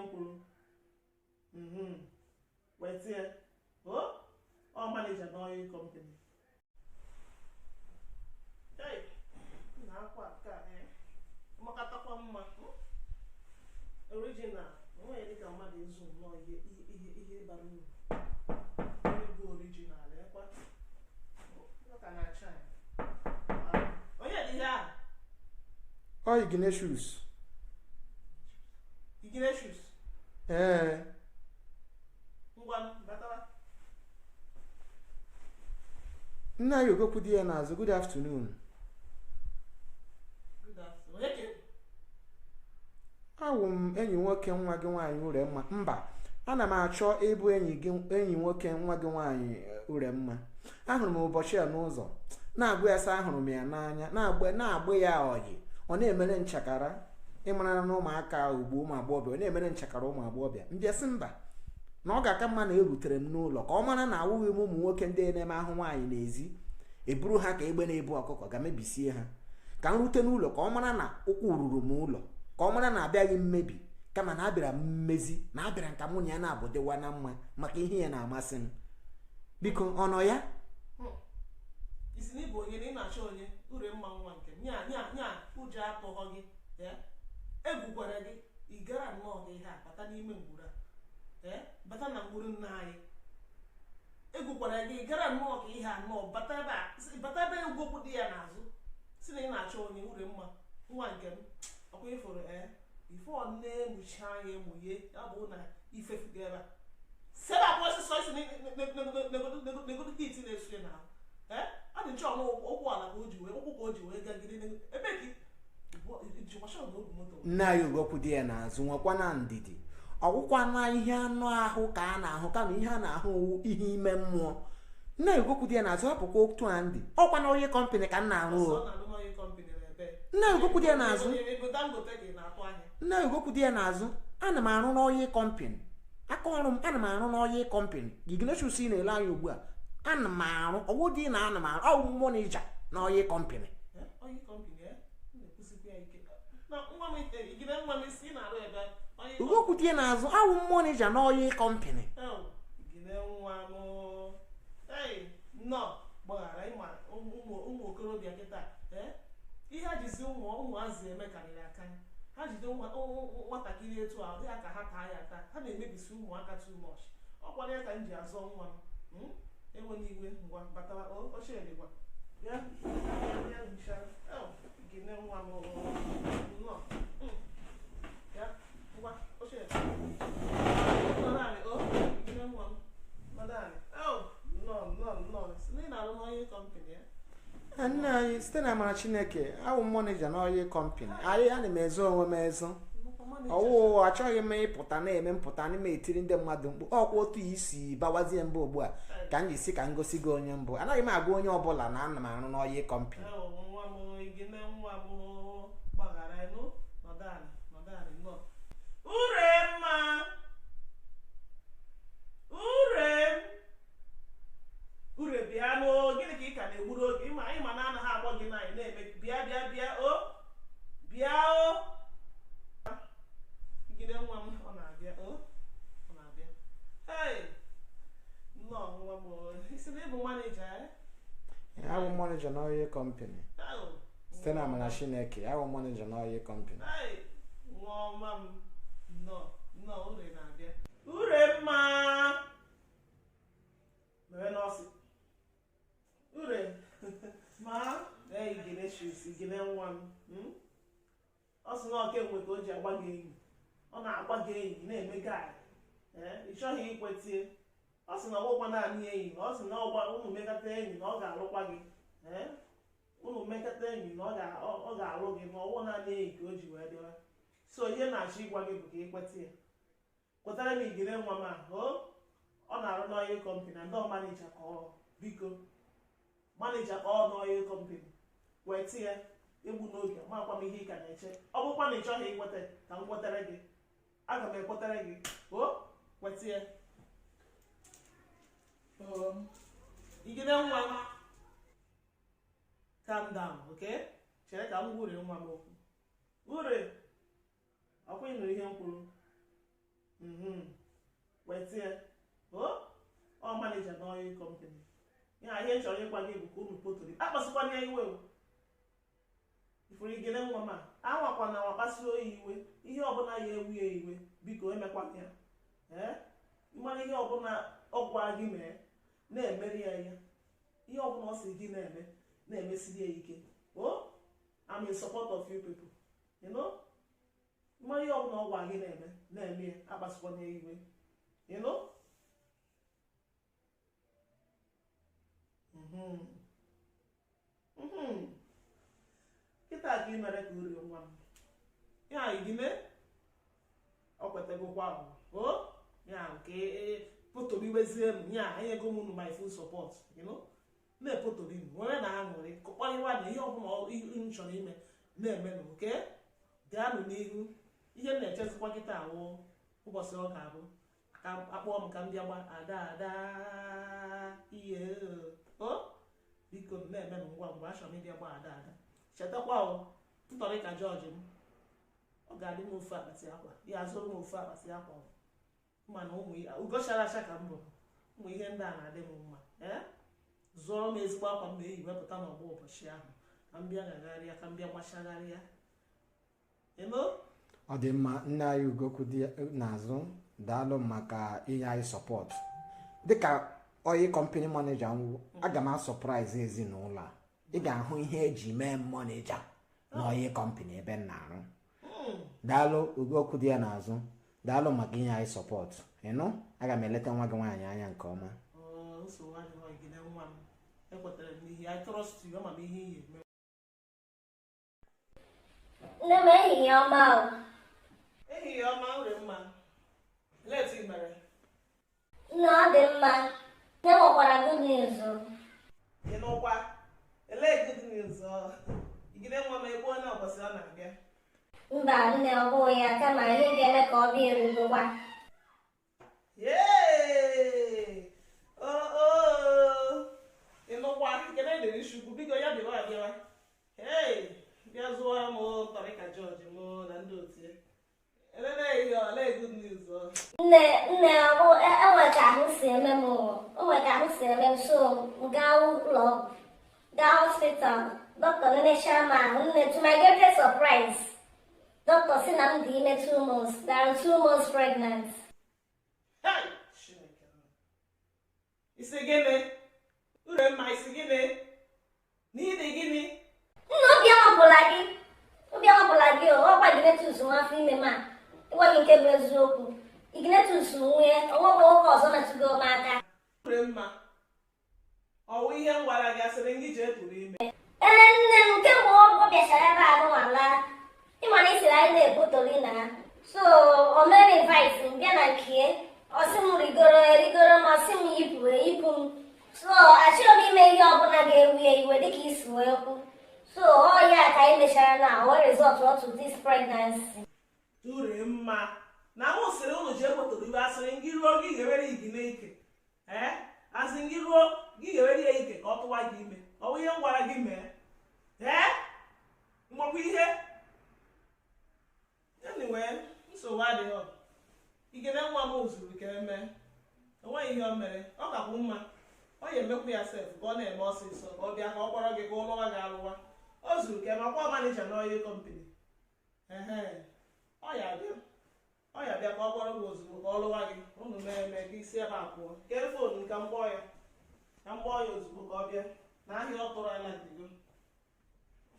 kwuru. Wait here. Oh, all manager no oil company. Hey, na kwa ka makata kwa mma. Original. No e dika mmadụ ezu no ihe bara uru. Onye bụ original kwa. Ka na China. Onye dị ya. Oh, Ignatius. Ignatius. Ngwan batara. Nna you go put here now. Good afternoon. Good afternoon. Eke. Awụ m enyi nwoke nwa gị nwaanyị ure mma. Mba, ana m achọ ịbụ enyi nwoke nwa gị nwaanyị ure mma. Ahụrụ m ụbọchị a n'ụzọ. Na-agụ ya sa ahụrụ m ya n'anya. Na-agba ya ọyị. Ọ na-emere nchakara. Ịmara na ụmụaka ugbo ụmụ agbọghọbịa. Ọ na-emere nchakara ụmụ agbọghọbịa. Mbịa sị mba. Na ọ ga-aka mma na erutere m n'ụlọ ka ọ mara na awụghị m ụmụ nwoke ndị na-eme ahụ nwaanyị n'ezi eburu ha ka egbe na-ebu ọkụkọ ga-mebisie ha ka m rute n'ụlọ ka ọ mara na ụkwụ ruru m ụlọ ka ọ mara na abịaghị mmebi kama na abịara mmezi na abịara nka mụ na ya na-abụdịwa na mma maka ihe ya na-amasị m biko ọ nọ ya isi na ịbụ onye na ị na-achọ onye ure mma nwa nke nya ụjọ atụghọ gị egwukwara gị ị gara nnọọ gị ihe a bata n'ime ngwuru a bata na ngwuru nna anyị egwukwara gị gara nnọọ ka ihe anọ bata ebe egwopụ dị ya n'azụ si na ị na-achọ onye ure mma nwa nke m ọkwa ịfụrụ ife ọ na-emuchi anya emughe ya bụ na ifefuga ebe a sebapụ ọsịsọ isi negodo hit na-esu na a dị nche ọgwụ ala ka o ji wee ụkwụ ka o ji wee gagide ebe ka nna ya ugokwu dị ya n'azụ nwekwa na ndidi ọgwụkwa na ihe anụ ahụ ka a na-ahụ kama ihe a na-ahụ ihe ime mmụọ nna ya ugokwu dị ya n'azụ hapụkwa otu a ndị ọkwa na onye kọmpanị ka m na-arụ nna ya ugokwu dị ya n'azụ nna ya ugokwu dị ya n'azụ ana m arụ n'onye kọmpanị aka ọrụ m ana m arụ n'onye kọmpanị Ignatius na-ele anya ugbu a ana m arụ ọgwụ dị na ana m arụ ọwụ mọnịja n'onye kọmpanị ugokwu dị ya n'azụ awụ mọnịja n'onye kọmpanị ụmụ okorobịa kịta ihe a jizi ụmụazị eme karịrị akarị ha jide nwatakịrị etu a dị ka ha taa ya taa ha na-emebisi ụmụaka too much ọkwara ya ka m ji azọ nwa m enwena iwe ngwa batara ochiedịgwa ya ncha gine nwa m nọ ya ngwa ochiedị gine nwa m madani nọ si na arụ n'onye kọmpanị ya nna anyị site na amara Chineke awụ mọnịja n'onye kọmpanị anyị ana m ezo onwe m ezo ọwụ achọghị m ịpụta na-eme mpụta na m etiri ndị mmadụ mkpu ọkwa otu isi bawazie mbụ ugbu a ka m jisi ka m gosi gị onye mbụ anaghị m agwa onye ọbụla na ana m arụ n'onye kọmpanị ure bịa gịnị ka ị ka na-egburu oge ịma na anaghị agbọ gị naanị na-eme bịa o gide nwa m ọ na-abịa ọ na-abịa nnọọ nwa m isi na ịbụ maneja awụ mọnịja n'onye kọmpanị site na amara Chineke awụ mọnịja n'onye kọmpanị nwa ọma m nnọọ ure na-abịa ure mma mere n'ọsị ure ma igine nwa m ọ sị na ọkemgbe ka o ji agba gị enyi ọ na-agba gị enyi na-eme gaị ị chọghị ikwetie ọ sị na ọgbọkwa naanị enyi na ọ sị na ụnụ mekata enyi na ọ ga-alụkwa gị ụnụ mekata enyi na ọ ga-alụ gị ma ọwụ naanị enyi ka o ji wee dịwa so ihe na-achọ ịgwa gị bụ ka ikwetie kwetara m igine nwa m ahụ ọ na-arụ n'onye kọmpanị na ndị manịja ka ọ biko manịja ka ọ n'onye kọmpanị wee tie egbu n'oge makwa m ihe ị ka na-eche ọ bụkwa na ị chọghị ikweta ka m kwetere gị aga m ekwetere gị kwetie igide nwa m calm down okay chere ka m gwurie nwa m okwu ure ọkwa ị nụrụ ihe m kwuru ihe nchọrọ ịgwa gị bụ ka unu potoli akpasịkwana ya iwe ifuru igene nwa ma anwakwana anwa kpasuo ya iwe ihe ọbụla ya ewu ya iwe biko emekwana ya mmanụ ihe ọbụla ọ gwara gị mee na-emeri ya ihe ọbụla ọ sị gị na-eme na-emesiri ya ike I'm in support of you people, you know. Mmanụ ihe ọbụla ọ gwara gị na-eme ya akpasịkwana ya iwe, you know. Kịta ka ị mere ka uri nwa m ya igine ọ kwetegokwa ahụ ya nke potobiwezie m ya enyego m unu my full support, you know. Na-epotobi m nwere na aṅụrị kọkparịwa na ihe ọbụla m chọrọ ime na-eme na oke gaanụ n'ihu ihe m na-echezikwa kịta awụ ụbọchị ọ ga-abụ ka akpọọ m ka m bịa gba ada ihe biko na-eme m ngwa ngwa achọrọ m ịbịa gba ada chetakwa ntọrị ka jọji m ọ ga-adị m ofu akpati akwa ya azụrụ m ofu akpati akwa mana ugochara acha ka m bụ ụmụ ihe ndị a na-adị m mma zụọrọ m ezigbo akwa m na-eyi wepụta n'ọgba ụbọchị ahụ ka m bịa gagharịa ka m bịa gbachagharịa ọ dị mma. nne anyị Ugokwu dị n'azụ daalụ maka inye anyị sọpọt dịka onye kọmpani maneja nwụ. Aga m asọpraịz ezinụlọ a. Ị ga-ahụ ihe eji mee maneja na onye kọmpani ebe m na-arụ. Daalụ Ugokwu dị ya n'azụ, daalụ maka inye anyị sọpọt. Aga m eleta nwa gị nwaanyị anya nke ọma. Nne m ehihie ọma o. Ehihie ọma ure mma. Leti mere. Nne ọ dị mma. Nne nwekwara good news o. Ị nụkwa? Elee good news ọ? Igide nwa m egbuo na ụbọchị ọ na-abịa. Mba nne, ọ bụghị ya, kama ihe ga-eme ka ọ bịa erugokwa. Ịnụkwa ikene dịrị chukwu biko ya bịawa abịawa bịa zụọ m ntọrị ka jọji m na ndị otu ya elele ihe ole good news Nne enwe ka ahụ si eme m so m gaa ụlọ ọgwụ gaa hospital dọkịta nenechara m ahụ. Nne, to my greatest surprise, dọkịta si na m dị ime 2 months, that I'm 2 months pregnant. Isi gịnị? Ure mma isi gịnị? N'ide gịnị? Nna, obi amapụla gị o. Ọkwa Iginetus nwafọ ime ma ịgwa gị nke bụ eziokwu. Iginetus nwunye onwekwa nwoke ọzọ metụgo m aka. Ure mma ọwụ ihe m gwara gị asịrị gị jee tụrụ ime. Nne m kemgbe ọ bịachara ebe a nụnwala ịma na isiri anyị na-ebutori na so o mere invite m bịa na nke ọsị m rigoro ma ọsị m yipụ m so achọrọ m ime ihe ọbụla ga-ewu ya iwe dịka isi wee kwu so ọ ya ka anyị mechara na o result to this pregnancy. Ure mma na mụ sịrị ụnụ jee kpọtoro iwe asịrị gị ruo gị ga-ewere igine ike asị gị ruo gị ga-ewere ya ike ka ọ tụwa gị ime ọ bụ ihe m gwara gị mee mgbakwa ihe anyway nsogbu adịghị igene nwa m zuru ka eme enweghị ihe o mere ọ kakwu mma ọ ya emekwu ya sef ka ọ na-eme ọsịsọ ka ọ bịa ka ọ kpọrọ gị ka ụlọwa gị alụwa o zuru ka makwa manija na onye kọmpani ọ ya bịa ka ọ kpọrọ gị ozugbo ka ọ lụwa gị unu mee ka isi ebe a pụọ kee fonu ka mgbọ ya ozugbo ka ọ bịa na ahịa ọ tụrụ ala digo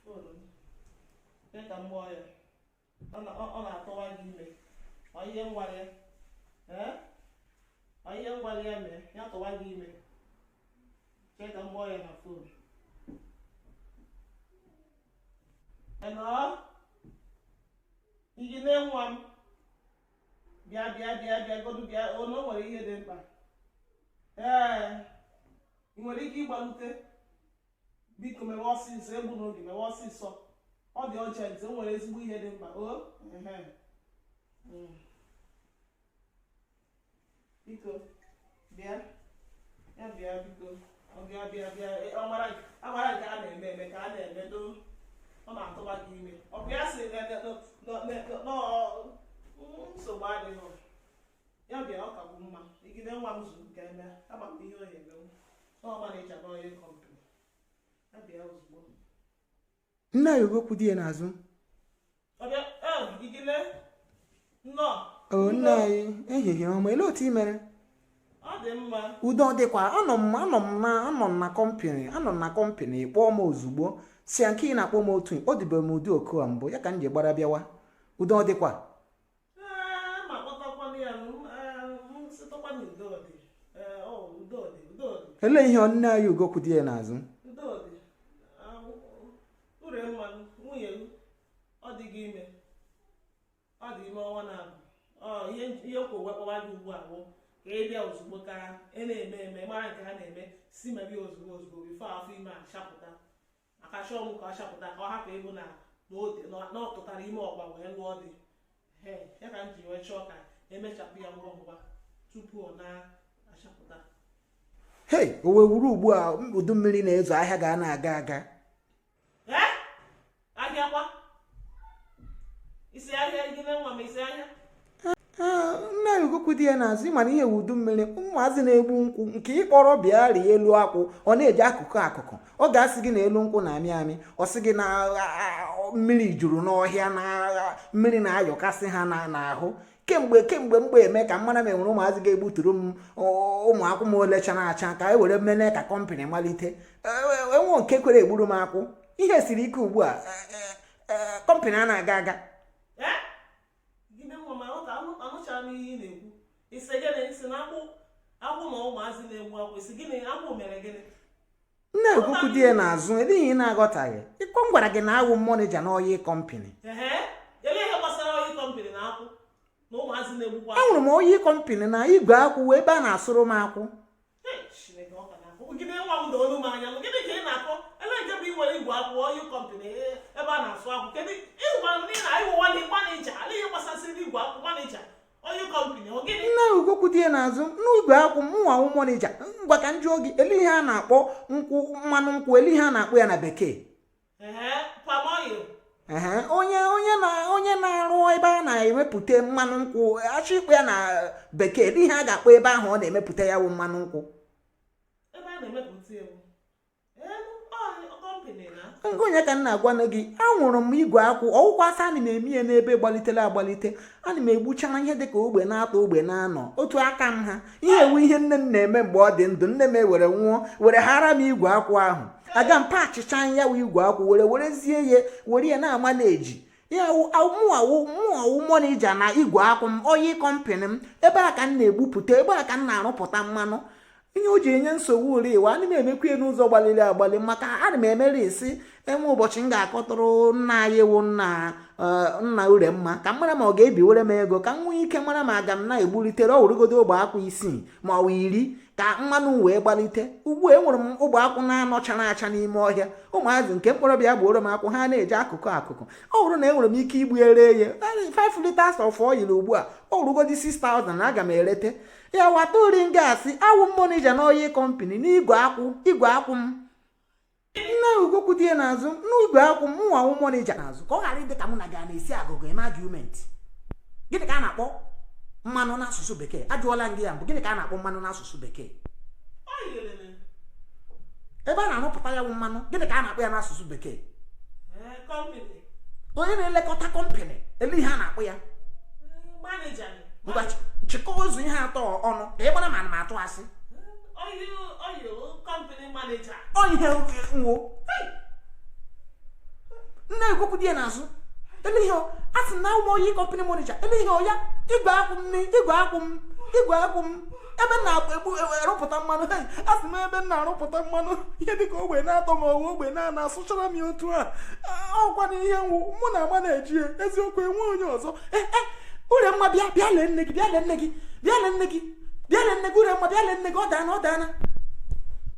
fonu ka mgbọ ya ọ na-atụwa gị ime ihe ngwara ya mee ya tụwa gị ime chee ka mgbọ ya na fonu igine nwa m bịa godu bịa ono nwere ihe dị mkpa ị nwere ike ịgbalute biko mewe ọsịsọ egbu n'oge mewe ọsịsọ ọ dị ọjent o nwere ezigbo ihe dị mkpa biko bịa biko ọ bịa amara nke a na-eme ka a na-emedo ọ na-atụba gị ime ọ bụ ya sị nsogbu adịghị ya bịa ọ ka bụ mma igide nwa m zuru ka eme ama m ihe o emewu ọ manager na oil company abịa ozugbo nna ya ogokwu di ya n'azụ ọbịa igile nnọọ nna anyị ehihie ọma ele otu i mere ọ dị mma udo dịkwa anọ m na kọmpani kpọọ m ozugbo si ya nke ị na-akpọ m otu ọ dịbe m ụdị okoa mbụ ya ka m ji gbara bịawa udo dịkwa ma kpọtakwana ya sịtọkwa na udo dị ele ihe nne anyị ugokwu di ya n'azụ ure mmanụ nwunye ọ dịghị ime ọnwa na-abụ ihe kwụ wekpọwa gị ugbu a bụ ka ị bịa ozugbo ka ị na-eme mara nke ha na-eme si mebi ozugbo bifo afọ ime achapụta maka chọọ m ka ọ chapụta ka ọ hapụ ịbụ na ọ tụtara ime ọgba wee lụọ dị ya ka m ji wee chọọ ka emechapụ ya ngwa ngwa tupu ọ na-achapụta hei o wewuru ugbu a udu mmiri na-ezo ahịa ga na-aga aga ahịa kwa isi ahịa gịnị nwa ma isi ahịa nna ya ugokwu di ya n'azụ ịmana ihe udu mmiri ụmụazị na-egbu nkwụ nke ịkpọrọ bịa rie elu akwụ ọ na-eji akụkụ ọ ga-asị gị na elu nkwụ na-amị amị ọ sị gị na mmiri juru n'ọhịa na mmiri na-ayọkasị ha n'ahụ kemgbe mgbe eme ka mmara m enwere ụmụazị ga-egbuturu m ụmụ akwụ m ole chara acha ka e were mmene ka kọmpanị malite enwe nke kwere egburu m akwụ ihe siri ike ugbu a kọmpanị a na-aga aga anụchara m ihe ị na-ekwu isi gịnị isi na akwụ na ụmụazị na-egbu akwụ isi gịnị akwụ mere gịnị nna egokwu di ya n'azụ edighị ị na-aghọtaghị ịkọ m gwara gị na awụ mọnịja na oyi kọmpanị ele ihe gbasara oyi kọmpanị na akwụ na ụmụazị na-egbukwa enwere m oyi kọmpanị na igwe akwụ wee ebe a na-asụrụ m akwụ gịnị nwa m doolu m anya gịnị ka ị na-akọ ele nke bụ inwere igwe akwụ oyi kọmpanị ebe a na-asụ akwụ kedụ ịgwa m na ịwụwa na manija ala ihe gbasasịrị igwe akwụ manija oyi kọmpanị ọ gịnị nna ugokwu di ya n'azụ n'igwe akwụ mụnwanwụ mọnịja ngwa ka njụọ gị ele ihe a na-akpọ mmanụ nkwụ ele ihe a na-akpọ ya na bekee palm oil onye na-arụ ebe a na-emepụta mmanụ nkwụ achọ ikpe ya na bekee ele ihe a ga-akpọ ebe ahụ ọ na-emepụta ya wụ mmanụ nkwụ onye ka m na-agwana gị anwụrụ m igwe akwụ ọwụkwasị ana m eme ya n'ebe gbalitere agbalite ana m egbuchara ihe dịka ogbe na-atọ ogbe na-anọ otu aka m ha ihe ewu ihe nne m na-eme mgbe ọ dị ndụ nne m ewere nwụọ were hara m igwe akwụ ahụ aga m pachịcha ya wụ igwe akwụ werezie ya were ya na-ama na-eji ya mụawụ mọnịja na igwe akwụ m oyi kọmpanị m ebe a ka m na-egbupụta ebe a ka m na-arụpụta mmanụ ihe o ji enye nsogbu uri iwe ana m emekwa n'ụzọ gbaliri agbalị maka ana m emere isi enwe ụbọchị m ga-akọtụrụ nna anyị ewu nna ure mma ka m mara ma ọ ga-ebiwere m ego ka m nwee ike mara ma aga m na-egburitere ọwụrụgodo ogbe akwụ 6 ma ọ wụ 10 ka mmanụ wee gbalite ugbu enwere m ogbe akwụ na-anọchara acha n'ime ọhịa ụmụazị nke mkpọrọbịa gbuoro m akwụ ha na-eji akụkụ ọ bụrụ na enwere m ike igbuere ya 5 liters of oil ugbu a ọ wụrụgodi 6,000 na aga m erete ya wata ori gasị awụ mọnịja na oyi kọmpanị n'igwe akwụ m nna ugokwu di ya n'azụ n'igwe akwụ m nwanwụ mọnịja n'azụ ka ọ ghara ịdị ka mụ na gị na-esi agụgụ eme argument gịnị ka a na-akpọ mmanụ n'asụsụ bekee ajụọla m gị ya mbụ gịnị ka a na-akpọ mmanụ n'asụsụ bekee ebe a na-arụpụta ya wụ mmanụ gịnị ka a na-akpọ ya n'asụsụ bekee onye na-elekọta kọmpanị ele ihe a na-akpọ ya ngwa chịkọ ụzọ ihe atọ ọnụ ka ị gbara ma na m atụ asị ihe nwo nna egokwu di ya n'azụ ele ihe a sị na ụmụ oyi kọmpanị mọnịja ele ihe ọya igwe akwụ m ebe na-arụpụta mmanụ a sị m ebe m na-arụpụta mmanụ ihe dịka ogbe na-atọ ma ọwa ogbe na asụchara m ya otu a ọkwana ihe nwụ mụ na ama na-eji ya eziokwu enwe onye ọzọ ure mma bịa lee nne gị ure mma bịa lee nne gị ọ daana